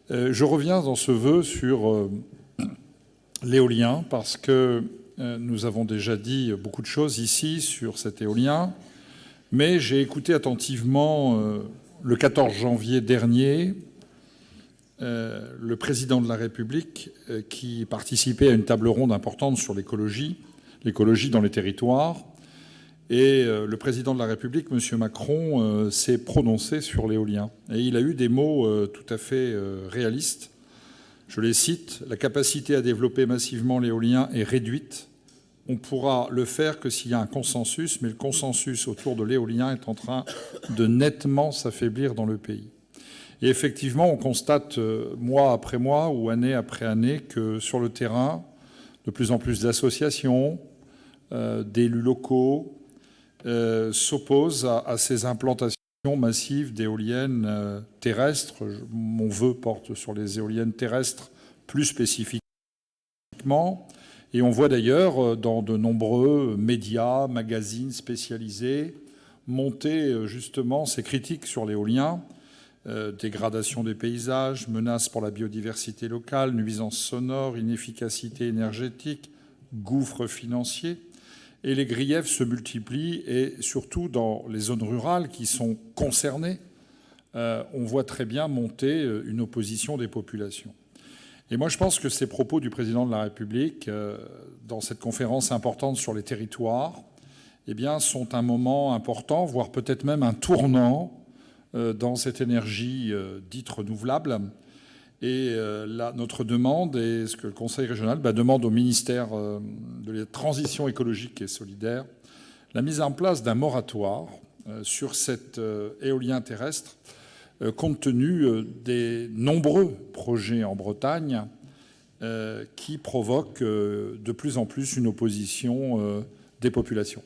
Je reviens dans ce vœu sur l'éolien parce que nous avons déjà dit beaucoup de choses ici sur cet éolien, mais j'ai écouté attentivement le 14 janvier dernier le président de la République qui participait à une table ronde importante sur l'écologie dans les territoires. Et le président de la République, M. Macron, s'est prononcé sur l'éolien. Et il a eu des mots tout à fait réalistes. Je les cite. « La capacité à développer massivement l'éolien est réduite. On pourra le faire que s'il y a un consensus, mais le consensus autour de l'éolien est en train de nettement s'affaiblir dans le pays. » Et effectivement, on constate mois après mois ou année après année que sur le terrain, de plus en plus d'associations, d'élus locaux, s'oppose à ces implantations massives d'éoliennes terrestres. Mon vœu porte sur les éoliennes terrestres plus spécifiquement. Et on voit d'ailleurs dans de nombreux médias, magazines spécialisés, monter justement ces critiques sur l'éolien. Dégradation des paysages, menaces pour la biodiversité locale, nuisances sonores, inefficacité énergétique, gouffre financier. Et les griefs se multiplient, et surtout dans les zones rurales qui sont concernées, on voit très bien monter une opposition des populations. Et moi, je pense que ces propos du président de la République, dans cette conférence importante sur les territoires, eh bien, sont un moment important, voire peut-être même un tournant dans cette énergie dite renouvelable. Et là, notre demande est ce que le Conseil régional demande au ministère de la Transition écologique et solidaire, la mise en place d'un moratoire sur cet éolien terrestre, compte tenu des nombreux projets en Bretagne qui provoquent de plus en plus une opposition des populations.